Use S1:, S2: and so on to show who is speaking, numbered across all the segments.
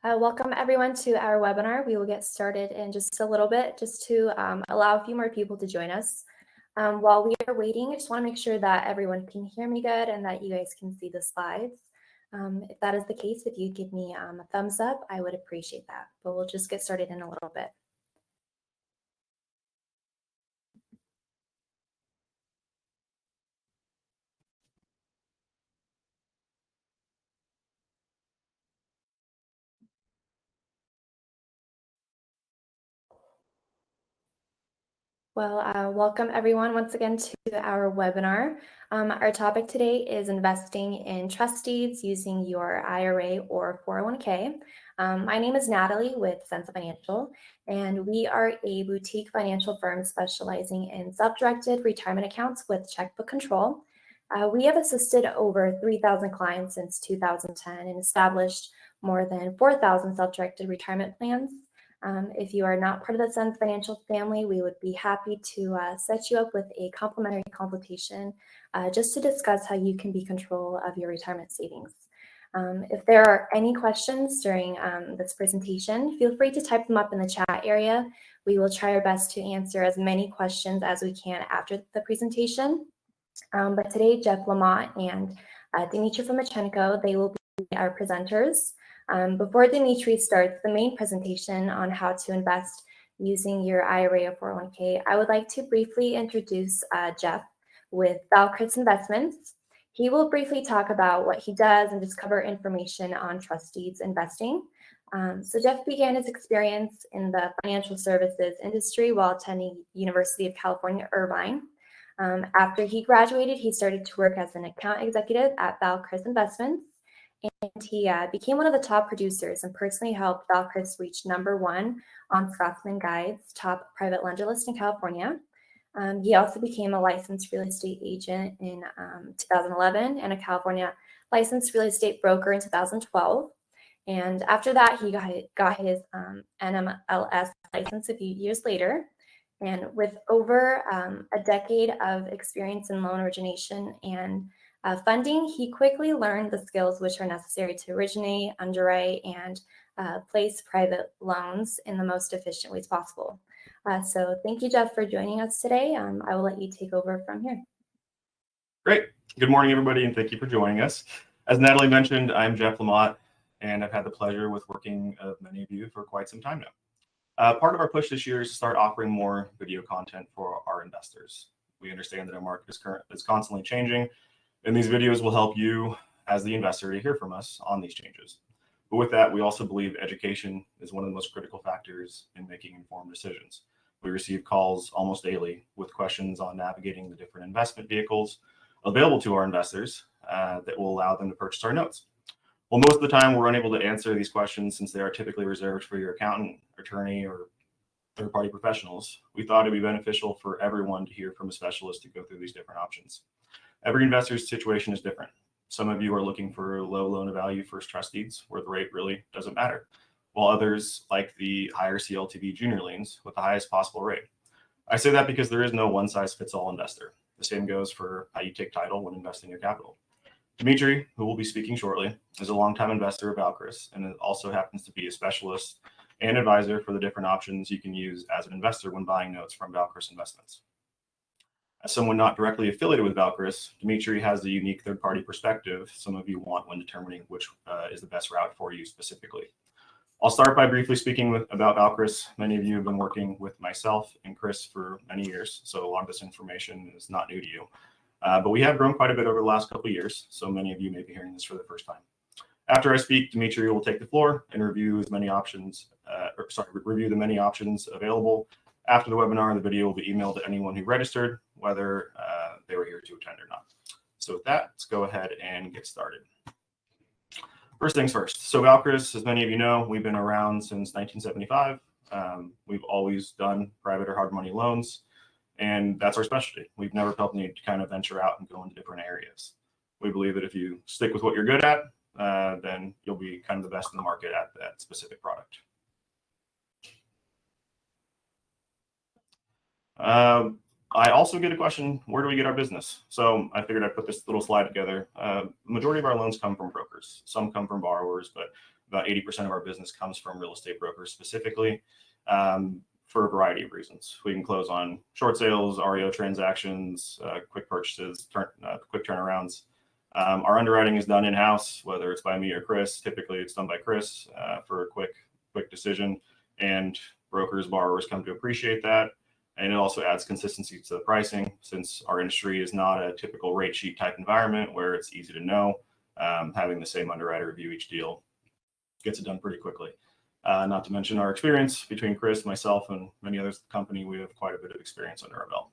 S1: Welcome everyone to our webinar. We will get started in just a little bit, just to allow a few more people to join us. While we are waiting, I just want to make sure that everyone can hear me good and that you guys can see the slides. If that is the case, if you give me a thumbs up, I would appreciate that. But we'll just get started in a little bit. Well, welcome everyone once again to our webinar. Our topic today is investing in trust deeds using your IRA or 401k. My name is Natalie with Sense Financial, and we are a boutique financial firm specializing in self-directed retirement accounts with checkbook control. We have assisted over 3,000 clients since 2010 and established more than 4,000 self-directed retirement plans. If you are not part of the Sense Financial family, we would be happy to set you up with a complimentary consultation just to discuss how you can be in control of your retirement savings. If there are any questions during this presentation, feel free to type them up in the chat area. We will try our best to answer as many questions as we can after the presentation. But today, Jeff LaMotte and Dmitriy Fomichenko, they will be our presenters. Before Dmitriy starts the main presentation on how to invest using your IRA or 401k, I would like to briefly introduce Jeff with Val-Chris Investments. He will briefly talk about what he does and just cover information on trust deeds investing. So Jeff began his experience in the financial services industry while attending University of California, Irvine. After he graduated, he started to work as an account executive at Val-Chris Investments. And he became one of the top producers and personally helped Val-Chris reach #1 on Scotsman Guide's top private lender list in California. He also became a licensed real estate agent in 2011 and a California licensed real estate broker in 2012. And after that, he got his NMLS license a few years later. And with over a decade of experience in loan origination and funding, he quickly learned the skills which are necessary to originate, underwrite, and place private loans in the most efficient ways possible. So thank you, Jeff, for joining us today. I will let you take over from here.
S2: Great. Good morning, everybody, and thank you for joining us. As Natalie mentioned, I'm Jeff LaMotte, and I've had the pleasure with working with many of you for quite some time now. Part of our push this year is to start offering more video content for our investors. We understand that our market is constantly changing, and these videos will help you as the investor to hear from us on these changes. But with that, we also believe education is one of the most critical factors in making informed decisions. We receive calls almost daily with questions on navigating the different investment vehicles available to our investors that will allow them to purchase our notes. Well, most of the time, we're unable to answer these questions since they are typically reserved for your accountant, attorney, or third-party professionals. We thought it'd be beneficial for everyone to hear from a specialist to go through these different options. Every investor's situation is different. Some of you are looking for low loan-to-value first trust deeds where the rate really doesn't matter, while others like the higher CLTV junior liens with the highest possible rate. I say that because there is no one-size-fits-all investor. The same goes for how you take title when investing your capital. Dmitriy, who will be speaking shortly, is a longtime investor of Val-Chris and also happens to be a specialist and advisor for the different options you can use as an investor when buying notes from Val-Chris Investments. As someone not directly affiliated with Val-Chris, Dmitriy has the unique third-party perspective some of you want when determining which is the best route for you specifically. I'll start by briefly speaking about Val-Chris. Many of you have been working with myself and Chris for many years, so a lot of this information is not new to you. But we have grown quite a bit over the last couple of years, so many of you may be hearing this for the first time. After I speak, Dmitriy will take the floor and review the many options available. After the webinar, the video will be emailed to anyone who registered, whether they were here to attend or not. So with that, let's go ahead and get started. First things first. So Val-Chris, as many of you know, we've been around since 1975. We've always done private or hard money loans, and that's our specialty. We've never felt the need to kind of venture out and go into different areas. We believe that if you stick with what you're good at, then you'll be kind of the best in the market at that specific product. I also get a question, where do we get our business? So I figured I'd put this little slide together. The majority of our loans come from brokers. Some come from borrowers, but about 80% of our business comes from real estate brokers specifically, for a variety of reasons. We can close on short sales, REO transactions, quick purchases, quick turnarounds. Our underwriting is done in-house, whether it's by me or Chris. Typically, it's done by Chris for a quick decision, and brokers, borrowers come to appreciate that. And it also adds consistency to the pricing, since our industry is not a typical rate sheet type environment where it's easy to know. Having the same underwriter review each deal gets it done pretty quickly. Not to mention our experience between Chris, myself, and many others at the company. We have quite a bit of experience under our belt.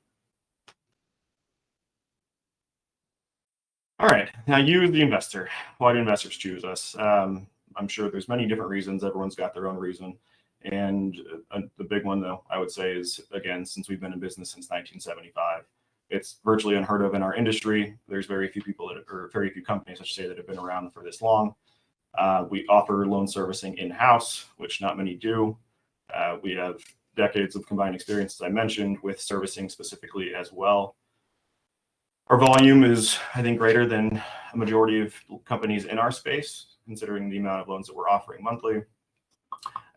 S2: All right, now you as the investor, why do investors choose us? I'm sure there's many different reasons. Everyone's got their own reason. And the big one, though, I would say is, again, since we've been in business since 1975, it's virtually unheard of in our industry. There's very few people or very few companies, I should say, that have been around for this long. We offer loan servicing in-house, which not many do. We have decades of combined experience, as I mentioned, with servicing specifically as well. Our volume is, I think, greater than a majority of companies in our space, considering the amount of loans that we're offering monthly.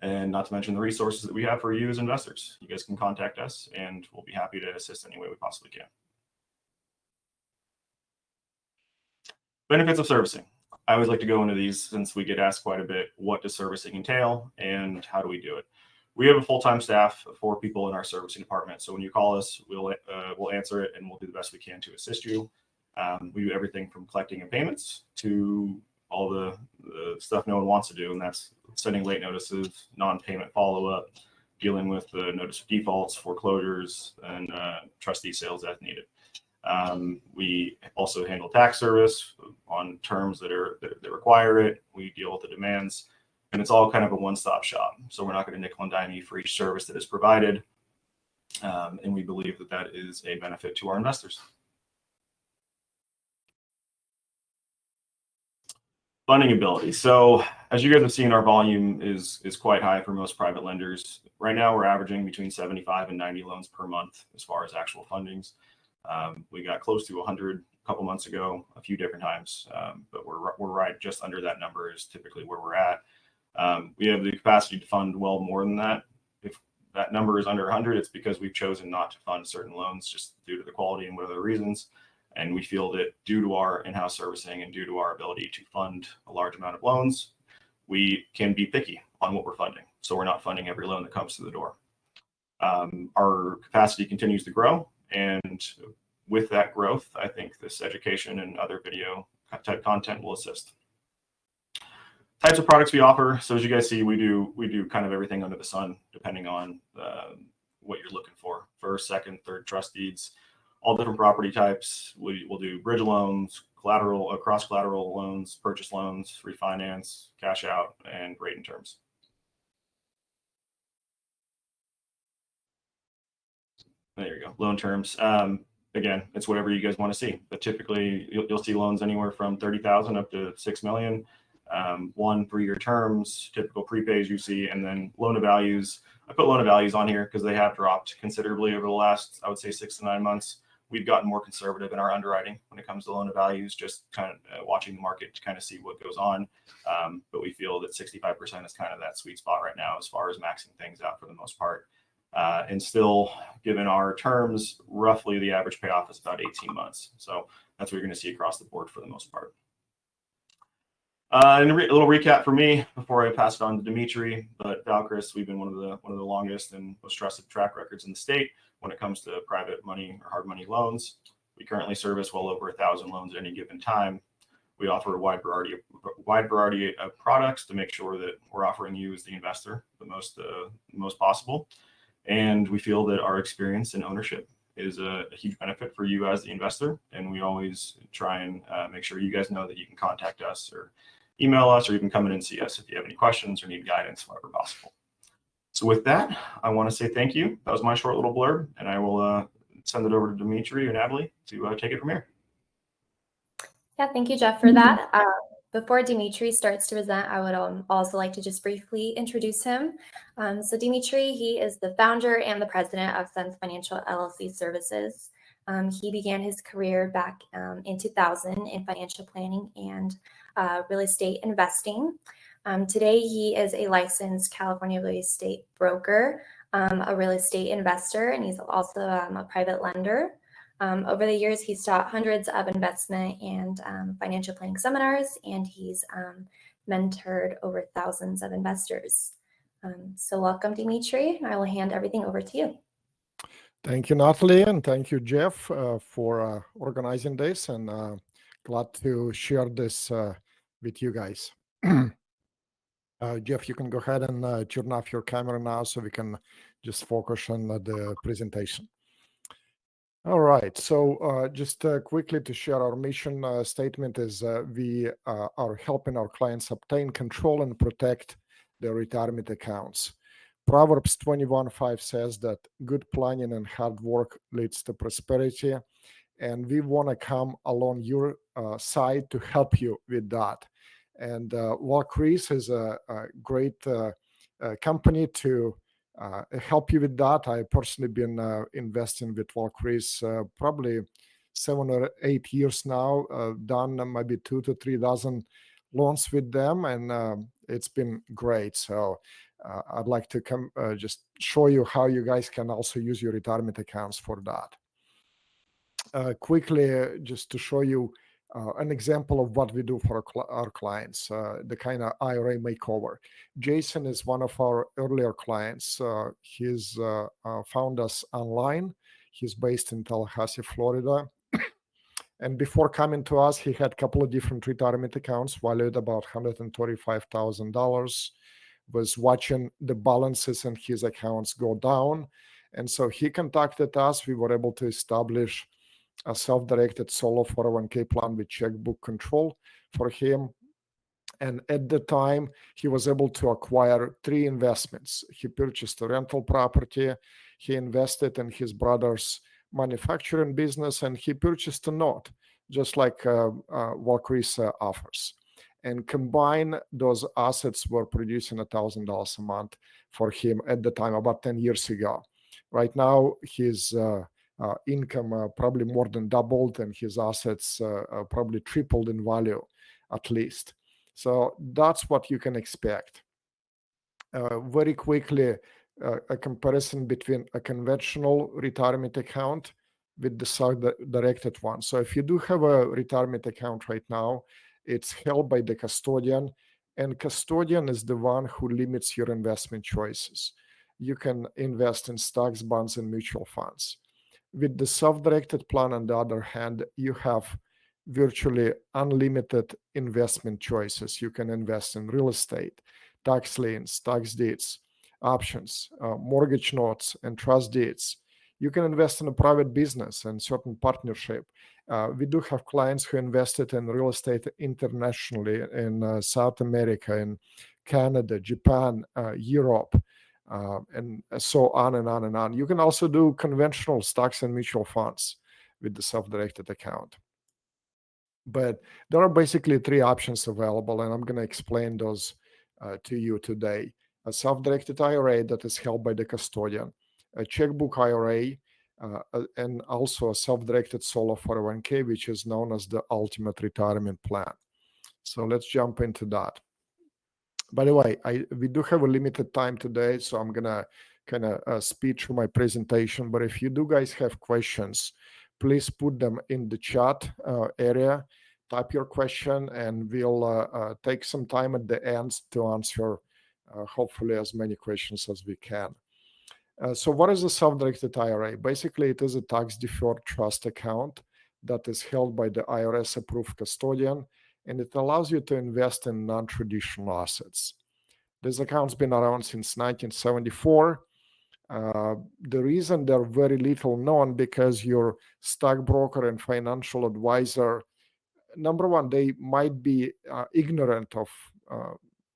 S2: And not to mention the resources that we have for you as investors. You guys can contact us, and we'll be happy to assist any way we possibly can. Benefits of servicing. I always like to go into these, since we get asked quite a bit, what does servicing entail and how do we do it? We have a full-time staff of 4 people in our servicing department. So when you call us, we'll answer it, and we'll do the best we can to assist you. We do everything from collecting and payments to all the stuff no one wants to do, and that's sending late notices, non-payment follow-up, dealing with the notice of defaults, foreclosures, and trustee sales as needed. We also handle tax service on terms that require it. We deal with the demands, and it's all kind of a one-stop shop. So we're not going to nickel and dime you for each service that is provided, and we believe that that is a benefit to our investors. Funding ability. So as you guys have seen, our volume is quite high for most private lenders. Right now, we're averaging between 75 and 90 loans per month as far as actual fundings. We got close to 100 a couple months ago, a few different times, but we're right just under that number is typically where we're at. We have the capacity to fund well more than that. If that number is under 100, it's because we've chosen not to fund certain loans just due to the quality and what other reasons. And we feel that due to our in-house servicing and due to our ability to fund a large amount of loans, we can be picky on what we're funding. So we're not funding every loan that comes through the door. Our capacity continues to grow. And with that growth, I think this education and other video type content will assist. Types of products we offer. So as you guys see, we do kind of everything under the sun, depending on what you're looking for. First, second, third trust deeds, all different property types. We'll do bridge loans, collateral, cross collateral loans, purchase loans, refinance, cash out, and rate and terms. There you go. Loan terms. Again, it's whatever you guys want to see. But typically, you'll see loans anywhere from $30,000 up to $6 million. 1-3-year terms, typical prepays you see, and then loan to values. I put loan to values on here because they have dropped considerably over the last, I would say, 6 to 9 months. We've gotten more conservative in our underwriting when it comes to loan to values, just kind of watching the market to kind of see what goes on. But we feel that 65% is kind of that sweet spot right now as far as maxing things out for the most part. And still, given our terms, roughly the average payoff is about 18 months. So that's what you're going to see across the board for the most part. And a little recap for me before I pass it on to Dmitriy. But Val-Chris, we've been one of the longest and most trusted track records in the state when it comes to private money or hard money loans. We currently service well over 1,000 loans at any given time. We offer a wide variety of products to make sure that we're offering you as the investor the most possible. And we feel that our experience in ownership is a huge benefit for you as the investor. And we always try and make sure you guys know that you can contact us or email us, or you can come in and see us if you have any questions or need guidance whenever possible. So with that, I want to say thank you. That was my short little blurb, and I will send it over to Dmitriy and Natalie to take it from here.
S1: Yeah, thank you, Jeff, for that. Before Dmitriy starts to present, I would also like to just briefly introduce him. So Dmitriy, he is the founder and the president of Sense Financial LLC Services. He began his career back in 2000 in financial planning and real estate investing. Today, he is a licensed California real estate broker, a real estate investor, and he's also a private lender. Over the years, he's taught hundreds of investment and financial planning seminars, and he's mentored over thousands of investors. So welcome, Dmitry. I will hand everything over to you.
S3: Thank you, Natalie, and thank you, Jeff, for organizing this, and glad to share this with you guys. Jeff, you can go ahead and turn off your camera now so we can just focus on the presentation. All right, so just quickly to share our mission statement is we are helping our clients obtain control and protect their retirement accounts. Proverbs 21:5 says that good planning and hard work leads to prosperity, and we want to come along your side to help you with that. And Val-Chris is a great company to help you with that. I've personally been investing with Val-Chris probably 7 or 8 years now, done maybe 2 to 3 dozen loans with them, and it's been great. So I'd like to come just show you how you guys can also use your retirement accounts for that. Quickly, just to show you an example of what we do for our clients, the kind of IRA makeover. Jason is one of our earlier clients. He's found us online. He's based in Tallahassee, Florida. And before coming to us, he had a couple of different retirement accounts valued about $135,000, was watching the balances in his accounts go down. And so he contacted us. We were able to establish a self-directed solo 401k plan with checkbook control for him. And at the time, he was able to acquire 3 investments. He purchased a rental property, he invested in his brother's manufacturing business, and he purchased a note, just like Val-Chris offers. And combined, those assets were producing $1,000 a month for him at the time, about 10 years ago. Right now, his income probably more than doubled, and his assets probably tripled in value, at least. So that's what you can expect. Very quickly, a comparison between a conventional retirement account with the self-directed one. So if you do have a retirement account right now, it's held by the custodian, and custodian is the one who limits your investment choices. You can invest in stocks, bonds, and mutual funds. With the self-directed plan, on the other hand, you have virtually unlimited investment choices. You can invest in real estate, tax liens, tax deeds, options, mortgage notes, and trust deeds. You can invest in a private business and certain partnership. We do have clients who invested in real estate internationally in South America, in Canada, Japan, Europe, and so on and on and on. You can also do conventional stocks and mutual funds with the self-directed account. But there are basically 3 options available, and I'm going to explain those to you today. A self-directed IRA that is held by the custodian, a checkbook IRA, and also a self-directed solo 401k, which is known as the ultimate retirement plan. So let's jump into that. By the way, we do have a limited time today, so I'm going to kind of speed through my presentation. But if you do guys have questions, please put them in the chat area. Type your question, and we'll take some time at the end to answer hopefully as many questions as we can. So what is a self-directed IRA? Basically, it is a tax-deferred trust account that is held by the IRS-approved custodian, and it allows you to invest in non-traditional assets. This account's been around since 1974. The reason they're very little known because your stockbroker and financial advisor, number one, they might be ignorant of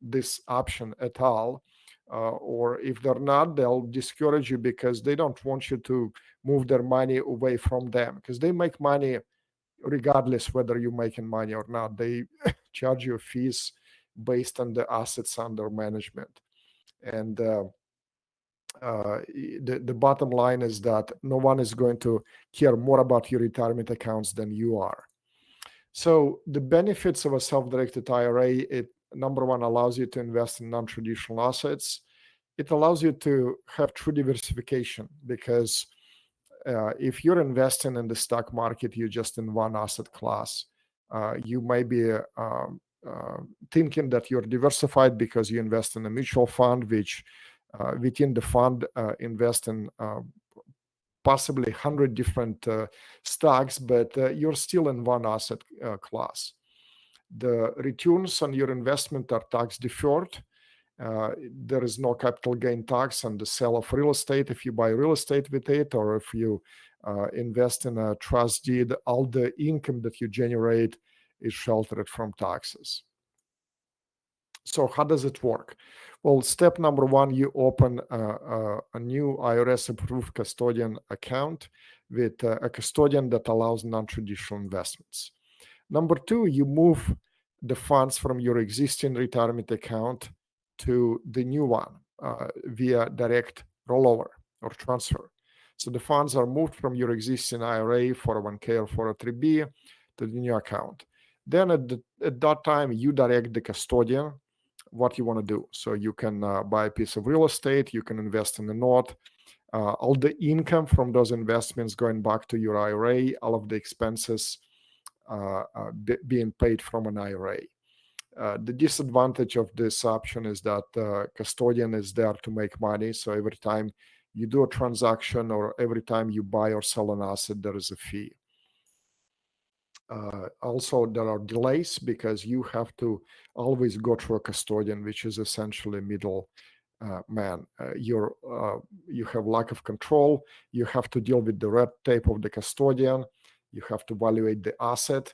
S3: this option at all. Or if they're not, they'll discourage you because they don't want you to move their money away from them, because they make money regardless whether you're making money or not. They charge you fees based on the assets under management. And the bottom line is that no one is going to care more about your retirement accounts than you are. So the benefits of a self-directed IRA, number one, allows you to invest in non-traditional assets. It allows you to have true diversification, because if you're investing in the stock market, you're just in one asset class. You may be thinking that you're diversified because you invest in a mutual fund, which within the fund invest in possibly 100 different stocks, but you're still in one asset class. The returns on your investment are tax deferred. There is no capital gain tax on the sale of real estate if you buy real estate with it, or if you invest in a trust deed. All the income that you generate is sheltered from taxes. So how does it work? Well, step number one, you open a new IRS-approved custodian account with a custodian that allows non-traditional investments. Number two, you move the funds from your existing retirement account to the new one via direct rollover or transfer. So the funds are moved from your existing IRA, 401k, or 403b to the new account. Then at that time, you direct the custodian what you want to do. So you can buy a piece of real estate, you can invest in a note, all the income from those investments going back to your IRA, all of the expenses being paid from an IRA. The disadvantage of this option is that custodian is there to make money. So every time you do a transaction or every time you buy or sell an asset, there is a fee. Also, there are delays because you have to always go through a custodian, which is essentially middle man. You have lack of control. You have to deal with the red tape of the custodian. You have to evaluate the asset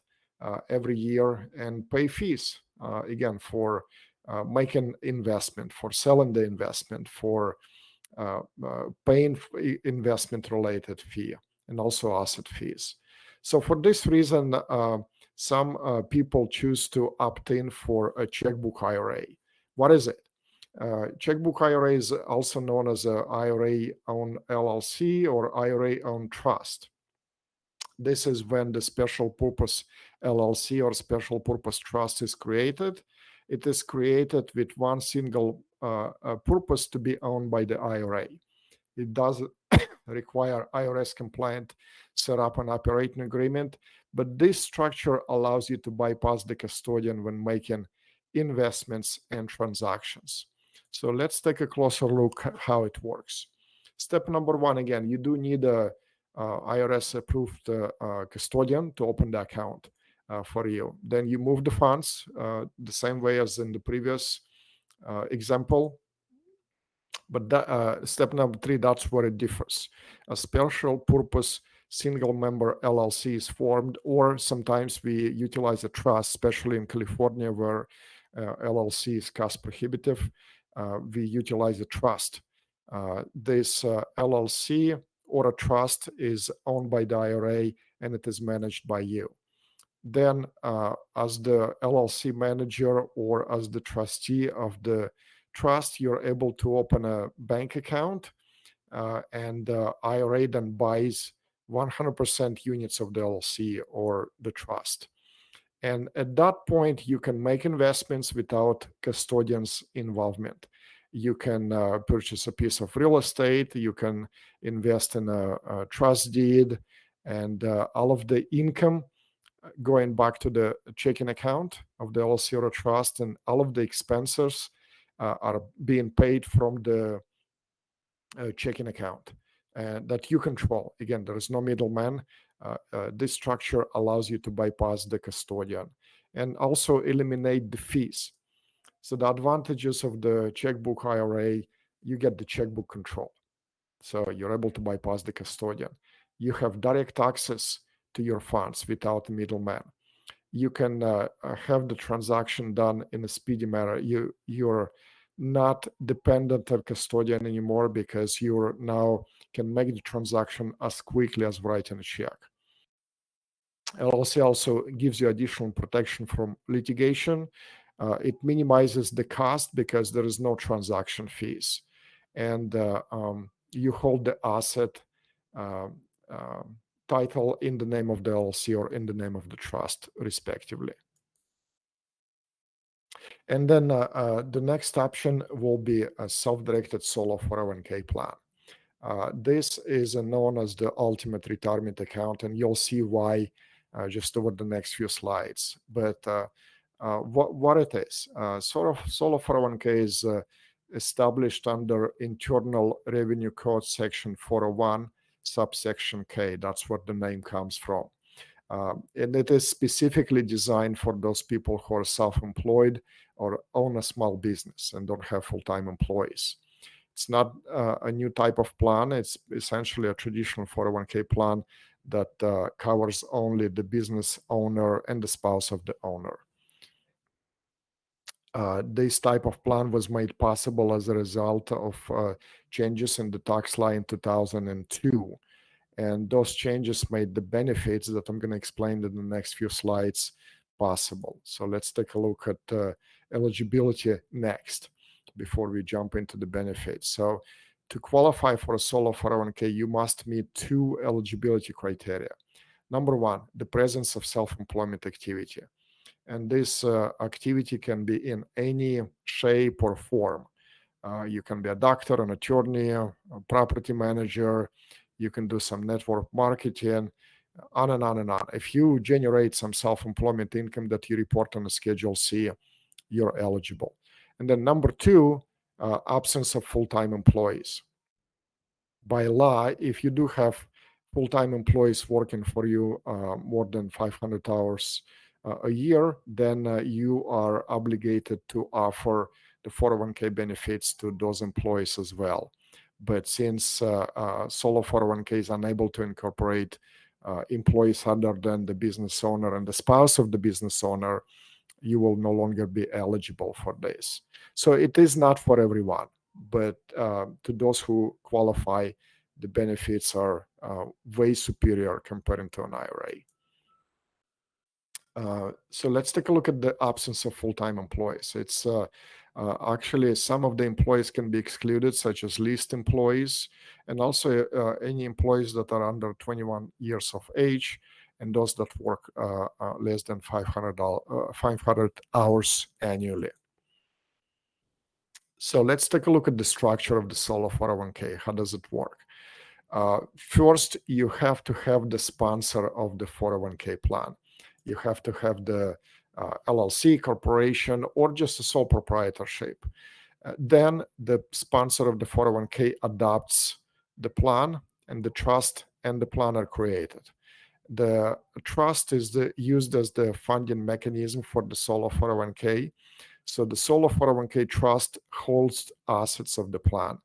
S3: every year and pay fees, again, for making investment, for selling the investment, for paying investment-related fee, and also asset fees. So for this reason, some people choose to opt in for a checkbook IRA. What is it? Checkbook IRA is also known as a IRA owned LLC or IRA owned trust. This is when the special purpose LLC or special purpose trust is created. It is created with one single purpose to be owned by the IRA. It does require IRS compliant setup and operating agreement, but this structure allows you to bypass the custodian when making investments and transactions. So let's take a closer look at how it works. Step number one, again, you do need a IRS approved custodian to open the account for you. Then you move the funds the same way as in the previous example. But step number three, that's where it differs. A special purpose single member LLC is formed, or sometimes we utilize a trust, especially in California where LLC is cost prohibitive. We utilize a trust. This LLC or a trust is owned by the IRA and it is managed by you. Then as the LLC manager or as the trustee of the trust, you're able to open a bank account and IRA then buys 100% units of the LLC or the trust. And at that point, you can make investments without custodian's involvement. You can purchase a piece of real estate, you can invest in a trust deed, and all of the income going back to the checking account of the LLC or trust, and all of the expenses are being paid from the checking account that you control. Again, there is no middleman. This structure allows you to bypass the custodian and also eliminate the fees. So the advantages of the checkbook IRA, you get the checkbook control. So you're able to bypass the custodian. You have direct access to your funds without a middleman. You can have the transaction done in a speedy manner. You're not dependent on custodian anymore because you now can make the transaction as quickly as writing a check. LLC also gives you additional protection from litigation. It minimizes the cost because there is no transaction fees. And you hold the asset title in the name of the LLC or in the name of the trust, respectively. And then the next option will be a self-directed solo 401k plan. This is known as the ultimate retirement account, and you'll see why just over the next few slides. But what it is, solo 401k is established under Internal Revenue Code Section 401, subsection K. That's where the name comes from. And it is specifically designed for those people who are self-employed or own a small business and don't have full-time employees. It's not a new type of plan. It's essentially a traditional 401k plan that covers only the business owner and the spouse of the owner. This type of plan was made possible as a result of changes in the tax law in 2002. And those changes made the benefits that I'm going to explain in the next few slides possible. So let's take a look at eligibility next before we jump into the benefits. So to qualify for a solo 401k, you must meet two eligibility criteria. Number one, the presence of self-employment activity. And this activity can be in any shape or form. You can be a doctor, an attorney, a property manager. You can do some network marketing, on and on and on. If you generate some self-employment income that you report on a Schedule C, you're eligible. And then number two, absence of full-time employees. By law, if you do have full-time employees working for you more than 500 hours a year, then you are obligated to offer the 401k benefits to those employees as well. But since solo 401k is unable to incorporate employees other than the business owner and the spouse of the business owner, you will no longer be eligible for this. So it is not for everyone, but to those who qualify, the benefits are way superior compared to an IRA. So let's take a look at the absence of full-time employees. It's actually some of the employees can be excluded, such as leased employees, and also any employees that are under 21 years of age, and those that work less than 500 hours annually. So let's take a look at the structure of the solo 401k. How does it work? First, you have to have the sponsor of the 401k plan. You have to have the LLC, corporation, or just a sole proprietorship. Then the sponsor of the 401k adopts the plan, and the trust and the plan are created. The trust is used as the funding mechanism for the solo 401k. So the solo 401k trust holds assets of the plan.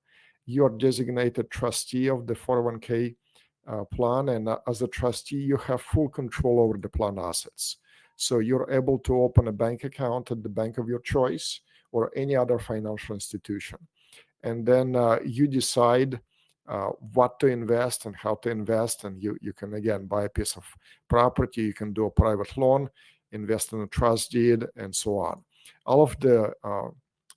S3: You are designated trustee of the 401k plan, and as a trustee, you have full control over the plan assets. So you're able to open a bank account at the bank of your choice or any other financial institution. And then you decide what to invest and how to invest. And you can, again, buy a piece of property. You can do a private loan, invest in a trust deed, and so on. All of the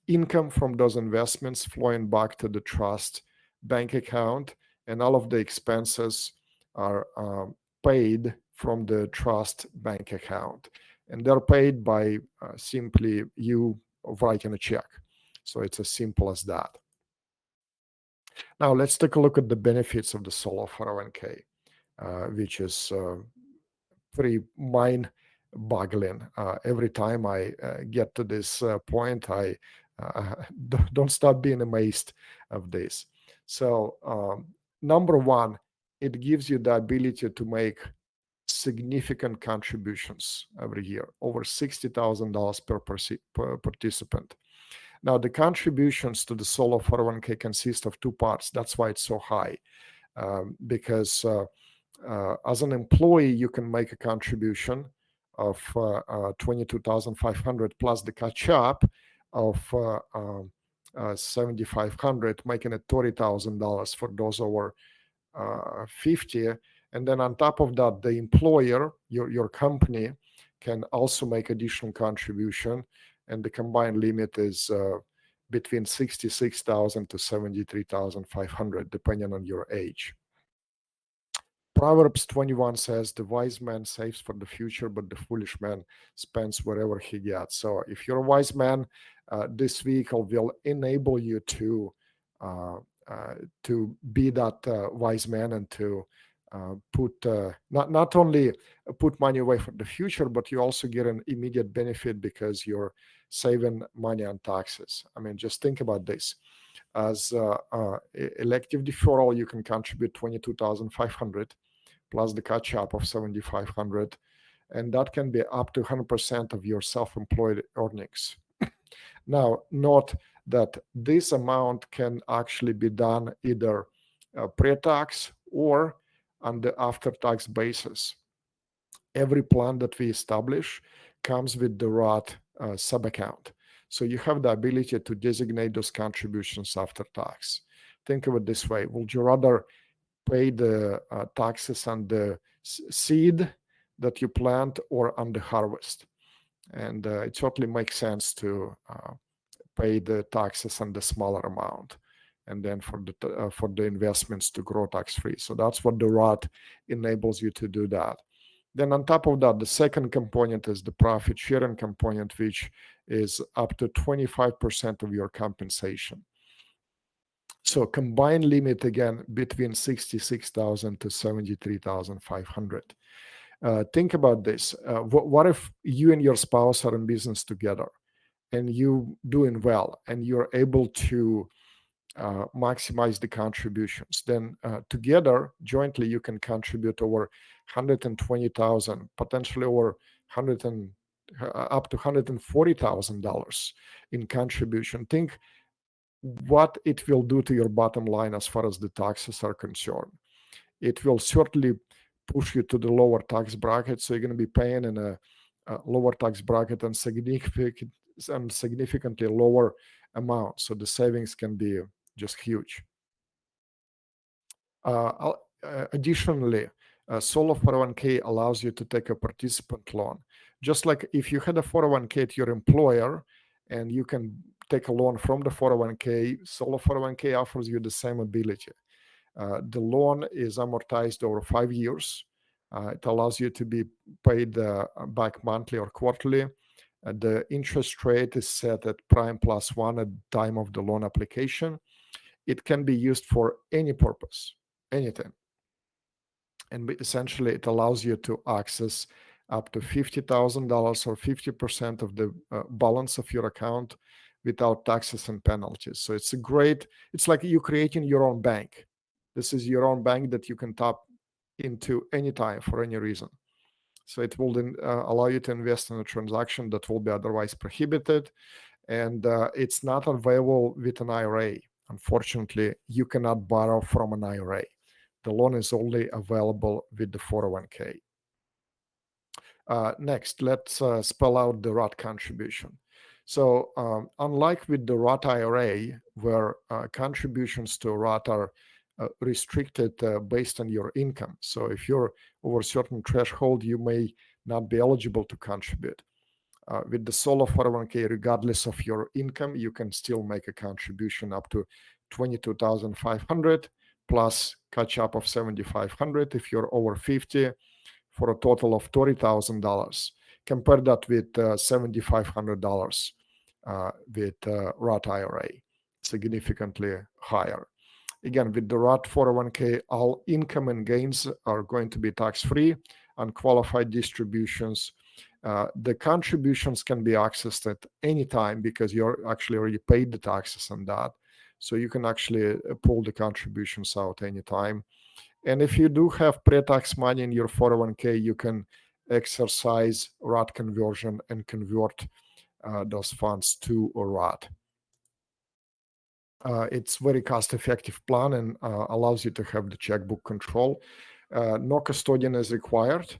S3: income from those investments flowing back to the trust bank account, and all of the expenses are paid from the trust bank account. And they're paid by simply you writing a check. So it's as simple as that. Now let's take a look at the benefits of the solo 401k, which is pretty mind-boggling. Every time I get to this point, I don't stop being amazed of this. So number one, it gives you the ability to make significant contributions every year, over $60,000 per participant. Now, the contributions to the solo 401k consist of two parts. That's why it's so high, because as an employee, you can make a contribution of $22,500 plus the catch-up of $7,500, making it $30,000 for those over 50. And then on top of that, the employer, your company, can also make additional contribution, and the combined limit is between $66,000 to $73,500, depending on your age. Proverbs 21 says, the wise man saves for the future, but the foolish man spends wherever he gets. So if you're a wise man, this vehicle will enable you to be that wise man and to put not only put money away for the future, but you also get an immediate benefit because you're saving money on taxes. I mean, just think about this. As elective deferral, you can contribute $22,500 plus the catch-up of $7,500, and that can be up to 100% of your self-employed earnings. Now, note that this amount can actually be done either pre-tax or on the after-tax basis. Every plan that we establish comes with the Roth sub-account. So you have the ability to designate those contributions after tax. Think of it this way. Would you rather pay the taxes on the seed that you plant or on the harvest? And it certainly makes sense to pay the taxes on the smaller amount, and then for the investments to grow tax-free. So that's what the Roth enables you to do that. Then on top of that, the second component is the profit sharing component, which is up to 25% of your compensation. So combined limit, again, between $66,000 to $73,500. Think about this. What if you and your spouse are in business together and you doing well and you're able to maximize the contributions? Then together, jointly, you can contribute over $120,000, potentially over up to $140,000 in contribution. Think what it will do to your bottom line as far as the taxes are concerned. It will certainly push you to the lower tax bracket, so you're going to be paying in a lower tax bracket and significantly lower amount. So the savings can be just huge. Additionally, solo 401k allows you to take a participant loan. Just like if you had a 401k at your employer and you can take a loan from the 401k, solo 401k offers you the same ability. The loan is amortized over 5 years. It allows you to be paid back monthly or quarterly. The interest rate is set at prime plus 1 at the time of the loan application. It can be used for any purpose, anything. And essentially, it allows you to access up to $50,000 or 50% of the balance of your account without taxes and penalties. So it's like you creating your own bank. This is your own bank that you can tap into anytime for any reason. So it will then allow you to invest in a transaction that will be otherwise prohibited. And it's not available with an IRA. Unfortunately, you cannot borrow from an IRA. The loan is only available with the 401k. Next, let's spell out the Roth contribution. So unlike with the Roth IRA, where contributions to Roth are restricted based on your income. So if you're over a certain threshold, you may not be eligible to contribute. With the solo 401k, regardless of your income, you can still make a contribution up to $22,500 plus catch up of $7,500 if you're over 50, for a total of $30,000. Compare that with $7,500 with Roth IRA, significantly higher. Again, with the Roth 401k, all income and gains are going to be tax-free. Unqualified distributions, the contributions can be accessed at any time because you're actually already paid the taxes on that. So you can actually pull the contributions out anytime. And if you do have pre-tax money in your 401k, you can exercise Roth conversion and convert those funds to a Roth. It's very cost-effective plan and allows you to have the checkbook control. No custodian is required.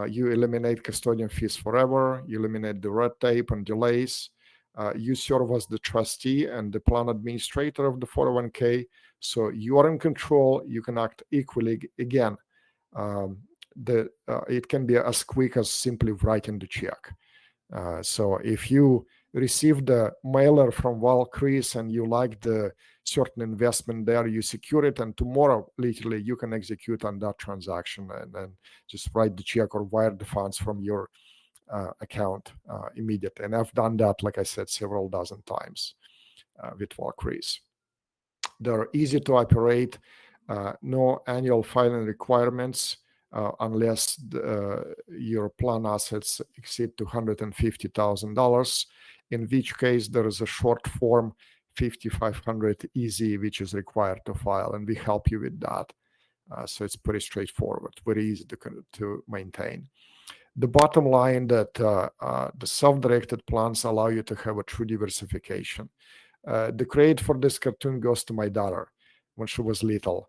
S3: You eliminate custodian fees forever. You eliminate the red tape and delays. You serve as the trustee and the plan administrator of the 401k. So you are in control. You can act equally. Again, it can be as quick as simply writing the check. So if you received a mailer from Val-Chris and you like the certain investment there, you secure it, and tomorrow, literally, you can execute on that transaction and then just write the check or wire the funds from your account immediately. And I've done that, like I said, several dozen times with Val-Chris. They're easy to operate, no annual filing requirements unless your plan assets exceed $250,000, in which case there is a short form 5500 easy, which is required to file, and we help you with that. So it's pretty straightforward, very easy to maintain. The bottom line that the self-directed plans allow you to have a true diversification. The credit for this cartoon goes to my daughter. When she was little,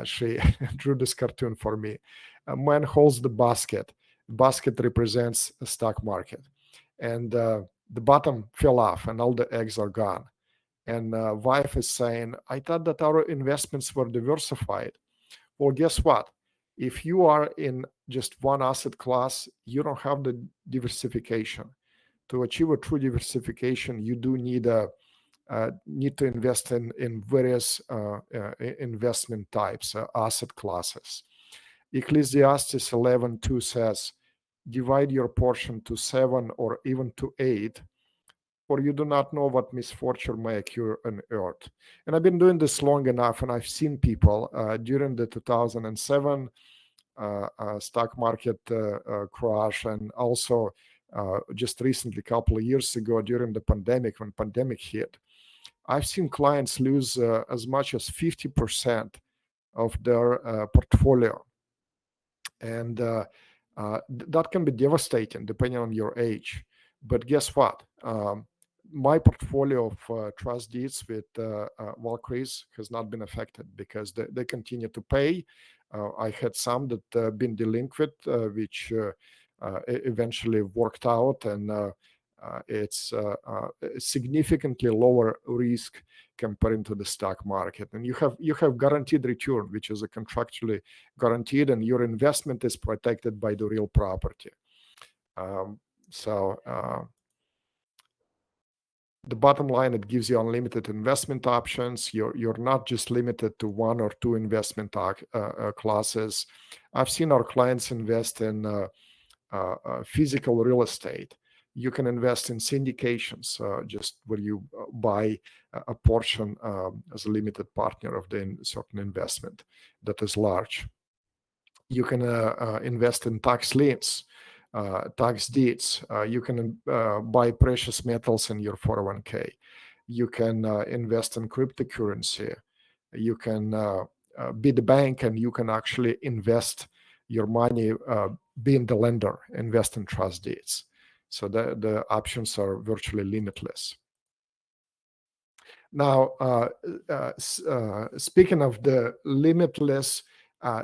S3: she drew this cartoon for me. A man holds the basket. The basket represents the stock market. And the bottom fell off and all the eggs are gone. And wife is saying, I thought that our investments were diversified. Well, guess what? If you are in just one asset class, you don't have the diversification. To achieve a true diversification, you do need to invest in various investment types, asset classes. Ecclesiastes 11:2 says, divide your portion to 7 or even to 8, for you do not know what misfortune may occur on earth. And I've been doing this long enough, and I've seen people during the 2007 stock market crash, and also just recently, a couple of years ago, during the pandemic, when pandemic hit, I've seen clients lose as much as 50% of their portfolio. And that can be devastating depending on your age. But guess what? My portfolio of trust deeds with Val-Chris has not been affected because they continue to pay. I had some that been delinquent, which eventually worked out, and it's significantly lower risk compared to the stock market. And you have guaranteed return, which is a contractually guaranteed, and your investment is protected by the real property. The bottom line, it gives you unlimited investment options. You're not just limited to one or two investment classes. I've seen our clients invest in physical real estate. You can invest in syndications, just where you buy a portion as a limited partner of the certain investment that is large. You can invest in tax liens, tax deeds. You can buy precious metals in your 401k. You can invest in cryptocurrency. You can be the bank, and you can actually invest your money, being the lender, invest in trust deeds. So the options are virtually limitless. Now, speaking of the limitless,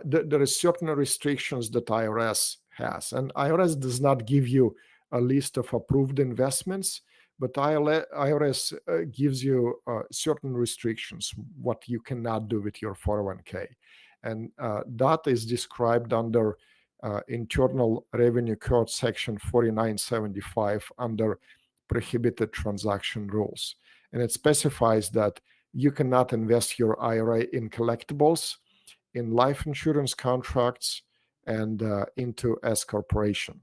S3: there are certain restrictions that IRS has. And IRS does not give you a list of approved investments, but IRS gives you certain restrictions, what you cannot do with your 401k. And that is described under Internal Revenue Code Section 4975 under Prohibited Transaction Rules. And it specifies that you cannot invest your IRA in collectibles, in life insurance contracts, and into S corporation.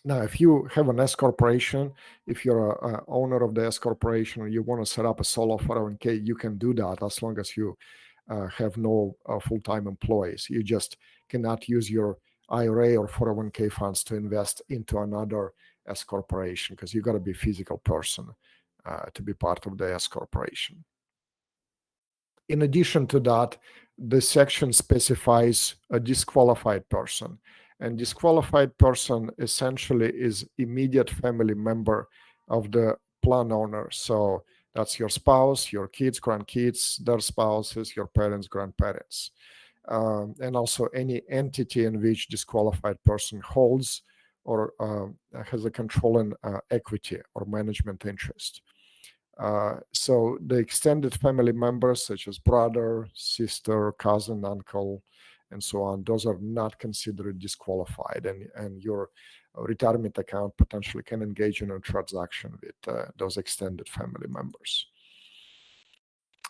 S3: Now, if you have an S corporation, if you're an owner of the S corporation, or you want to set up a solo 401k, you can do that as long as you have no full-time employees. You just cannot use your IRA or 401k funds to invest into another S corporation, because you got to be a physical person to be part of the S corporation. In addition to that, the section specifies a disqualified person. And disqualified person essentially is immediate family member of the plan owner. So that's your spouse, your kids, grandkids, their spouses, your parents, grandparents. And also any entity in which disqualified person holds or has a controlling equity or management interest. So the extended family members, such as brother, sister, cousin, uncle, and so on, those are not considered disqualified, and your retirement account potentially can engage in a transaction with those extended family members.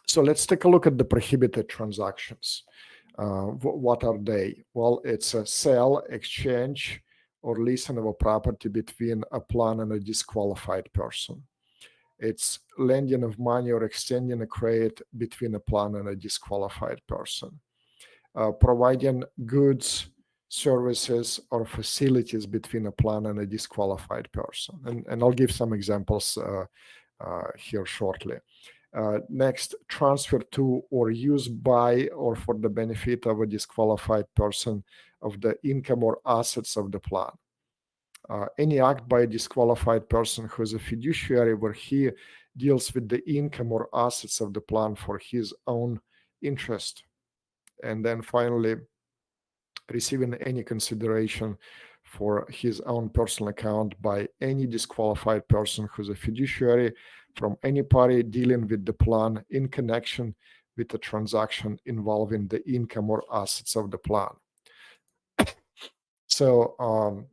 S3: So let's take a look at the prohibited transactions. What are they? Well, it's a sale, exchange, or leasing of a property between a plan and a disqualified person. It's lending of money or extending a credit between a plan and a disqualified person. Providing goods, services, or facilities between a plan and a disqualified person. And I'll give some examples here shortly. Next, transfer to or use by or for the benefit of a disqualified person of the income or assets of the plan. Any act by a disqualified person who is a fiduciary where he deals with the income or assets of the plan for his own interest. And then finally, receiving any consideration for his own personal account by any disqualified person who's a fiduciary from any party dealing with the plan in connection with a transaction involving the income or assets of the plan. So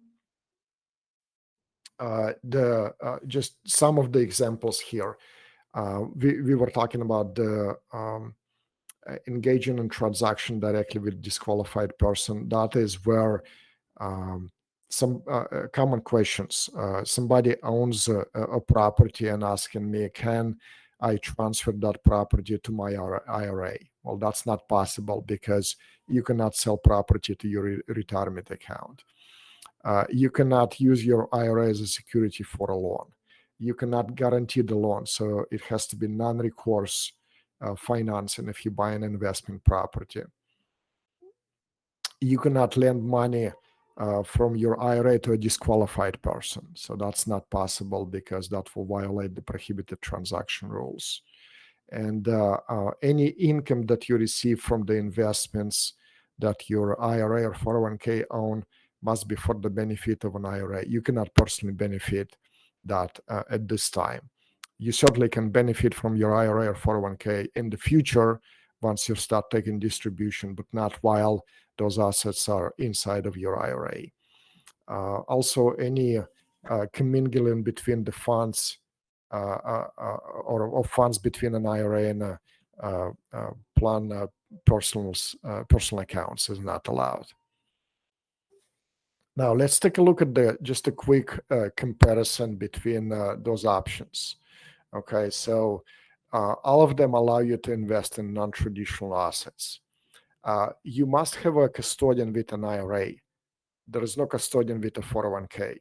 S3: just some of the examples here. We were talking about the engaging in transaction directly with disqualified person. That is where some common questions. Somebody owns a property and asking me, can I transfer that property to my IRA? Well, that's not possible because you cannot sell property to your retirement account. You cannot use your IRA as a security for a loan. You cannot guarantee the loan, so it has to be non-recourse financing if you buy an investment property. You cannot lend money from your IRA to a disqualified person. So that's not possible because that will violate the prohibited transaction rules. And any income that you receive from the investments that your IRA or 401k own must be for the benefit of an IRA. You cannot personally benefit that at this time. You certainly can benefit from your IRA or 401k in the future once you start taking distribution, but not while those assets are inside of your IRA. Also, any commingling between the funds or funds between an IRA and a plan personal accounts is not allowed. Now, let's take a look at just a quick comparison between those options. Okay, so all of them allow you to invest in non-traditional assets. You must have a custodian with an IRA. There is no custodian with a 401k.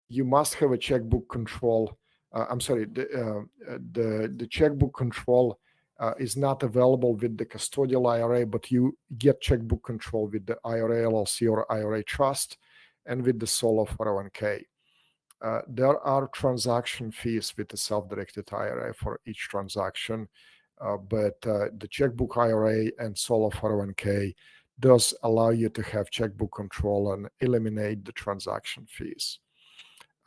S3: You must have a checkbook control. The checkbook control is not available with the custodial IRA, but you get checkbook control with the IRA LLC or IRA trust and with the solo 401k. There are transaction fees with the self-directed IRA for each transaction, but the checkbook IRA and solo 401k does allow you to have checkbook control and eliminate the transaction fees.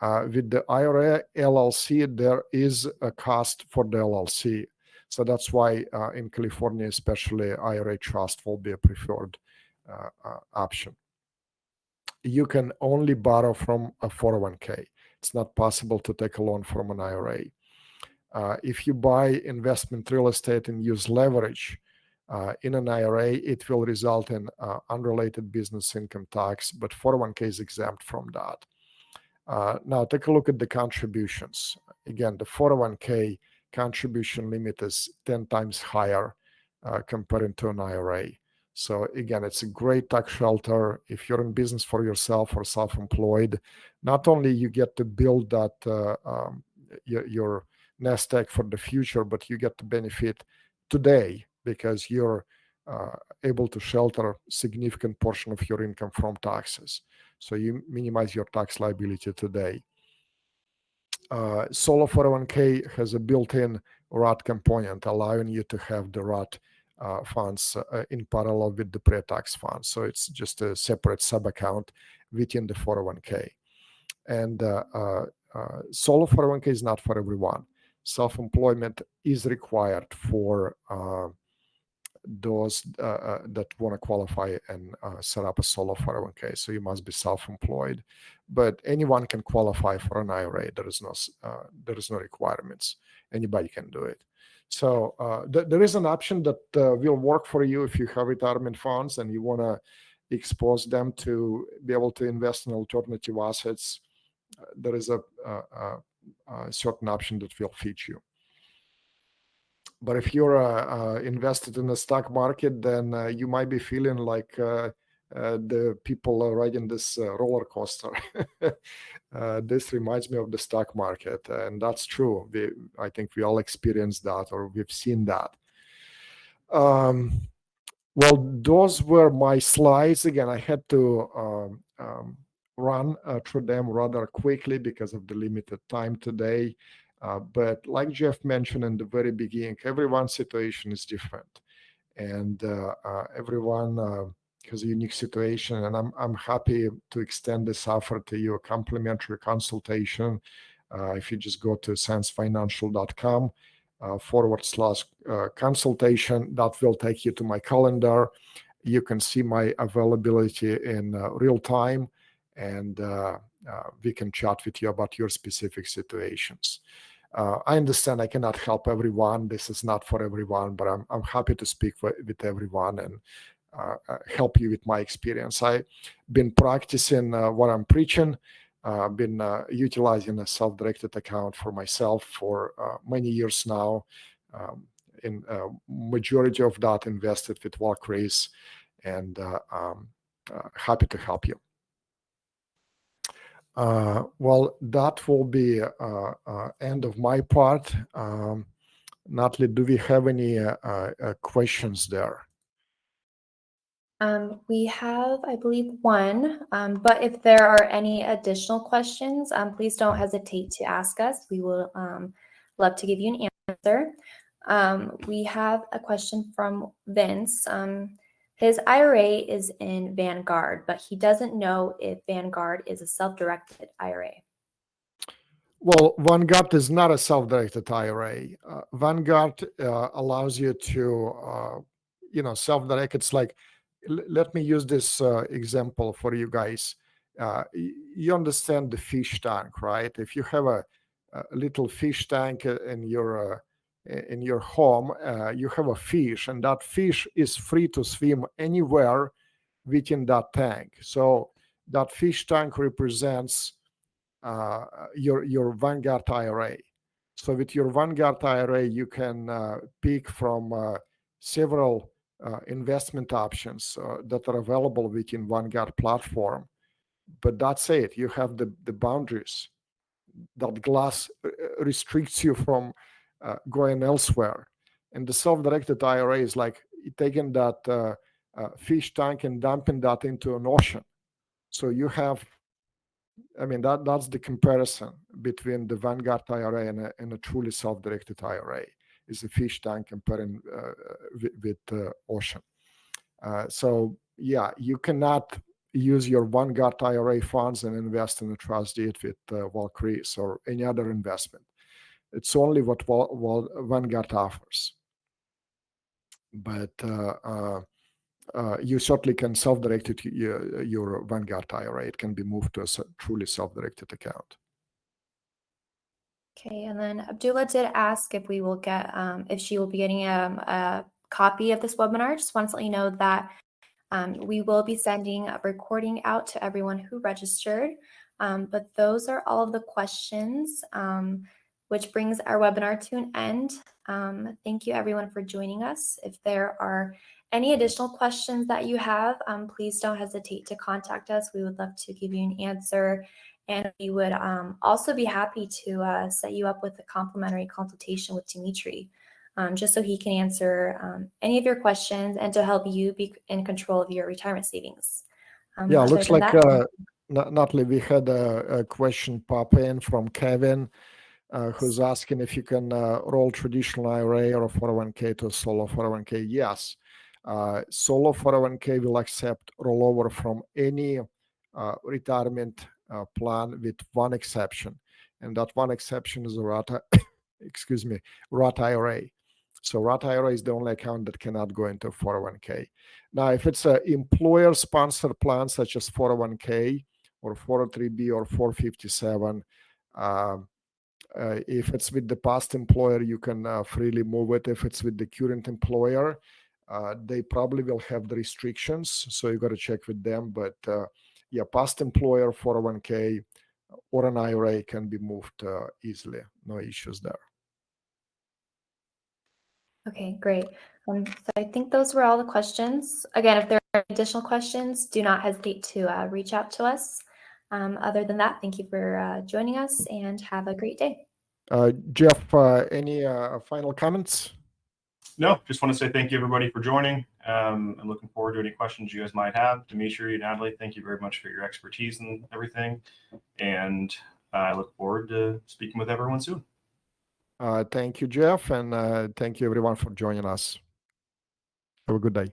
S3: With the IRA LLC, there is a cost for the LLC. So that's why in California, especially, IRA trust will be a preferred option. You can only borrow from a 401k. It's not possible to take a loan from an IRA. If you buy investment real estate and use leverage in an IRA, it will result in unrelated business income tax, but 401k is exempt from that. Now, take a look at the contributions. Again, the 401k contribution limit is 10 times higher compared to an IRA. So again, it's a great tax shelter. If you're in business for yourself or self-employed, not only you get to build that your nest egg for the future, but you get to benefit today because you're able to shelter a significant portion of your income from taxes. So you minimize your tax liability today. Solo 401k has a built-in Roth component, allowing you to have the Roth funds in parallel with the pre-tax funds. So it's just a separate sub-account within the 401k. And solo 401k is not for everyone. Self-employment is required for those that want to qualify and set up a solo 401k. So you must be self-employed, but anyone can qualify for an IRA. There is no requirements. Anybody can do it. So there is an option that will work for you if you have retirement funds and you want to expose them to be able to invest in alternative assets. There is a certain option that will fit you. But if you're invested in the stock market, then you might be feeling like the people riding this roller coaster. This reminds me of the stock market, and that's true. I think we all experienced that, or we've seen that. Well, those were my slides. Again, I had to run through them rather quickly because of the limited time today. But like Jeff mentioned in the very beginning, everyone's situation is different, and everyone has a unique situation. And I'm happy to extend this offer to you, a complimentary consultation. If you just go to sansfinancial.com /consultation, that will take you to my calendar. You can see my availability in real time, and we can chat with you about your specific situations. I understand I cannot help everyone. This is not for everyone, but I'm happy to speak with everyone and help you with my experience. I've been practicing what I'm preaching. I've been utilizing a self-directed account for myself for many years now. In majority of that invested with Val-Chris, and happy to help you. Well, that will be end of my part. Natalie, do we have any questions there?
S1: We have, I believe, one, but if there are any additional questions, please don't hesitate to ask us. We will love to give you an answer. We have a question from Vince. His IRA is in Vanguard, but he doesn't know if Vanguard is a self-directed IRA.
S3: Well, Vanguard is not a self-directed IRA. Vanguard allows you to, self-direct. It's like, let me use this example for you guys. You understand the fish tank, right? If you have a little fish tank in your home, you have a fish, and that fish is free to swim anywhere within that tank. So that fish tank represents your Vanguard IRA. So with your Vanguard IRA, you can pick from several investment options that are available within Vanguard platform. But that's it. You have the boundaries. That glass restricts you from going elsewhere. And the self-directed IRA is like taking that fish tank and dumping that into an ocean. So you have, that's the comparison between the Vanguard IRA and a truly self-directed IRA. Is a fish tank comparing with the ocean. So yeah, you cannot use your Vanguard IRA funds and invest in a trust deed with Val-Chris or any other investment. It's only what Vanguard offers. But you certainly can self-direct it, your Vanguard IRA. It can be moved to a truly self-directed account.
S1: Okay, and then Abdullah did ask if we will get, if she will be getting a copy of this webinar. Just wanted to let you know that we will be sending a recording out to everyone who registered. But those are all of the questions, which brings our webinar to an end. Thank you everyone for joining us. If there are any additional questions that you have, please don't hesitate to contact us. We would love to give you an answer. And we would also be happy to set you up with a complimentary consultation with Dmitriy, just so he can answer any of your questions and to help you be in control of your retirement savings.
S3: Yeah, looks like, Natalie, we had a question pop in from Kevin, who's asking if you can roll traditional IRA or 401k to a solo 401k. Yes, solo 401k will accept rollover from any retirement plan with one exception, and that one exception is a Roth IRA. So Roth IRA is the only account that cannot go into 401k. Now, if it's an employer-sponsored plan such as 401k or 403b or 457, if it's with the past employer, you can freely move it. If it's with the current employer, they probably will have the restrictions, so you got to check with them. But yeah, past employer, 401k, or an IRA can be moved easily. No issues there.
S1: Okay, great. So I think those were all the questions. Again, if there are additional questions, do not hesitate to reach out to us. Other than that, thank you for joining us and have a great day.
S3: Jeff, any final comments?
S2: No, just want to say thank you everybody for joining. I'm looking forward to any questions you guys might have. Dmitriy, Natalie, thank you very much for your expertise and everything. And I look forward to speaking with everyone soon.
S3: Thank you, Jeff, and thank you everyone for joining us. Have a good day.